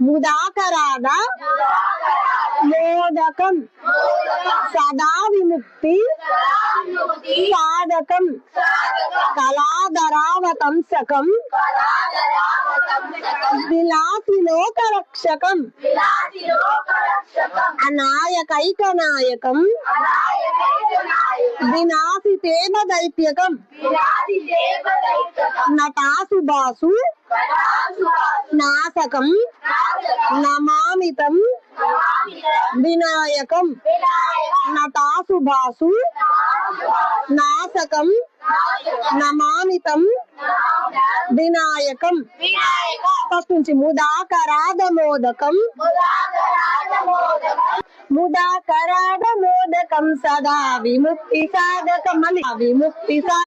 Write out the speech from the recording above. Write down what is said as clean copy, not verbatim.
ముదాకరాద మోదకం సదా విముక్తి సాధకం కళాధరావతంసకం విలాసిలోకరక్షకం అనాయకైకనాయకం వినాశితేవ దైత్యకం నటాసుబాసు నాసకం నమామితం వినాయకం నటాసుబాసు నాసకం నమామితం వినాయకం. ఫస్ట్ నుంచి ముదాకరాద మోదకం ముదాకరాద మోదకం సదా విముక్తి సాధకం. మళ్ళీ విముక్తి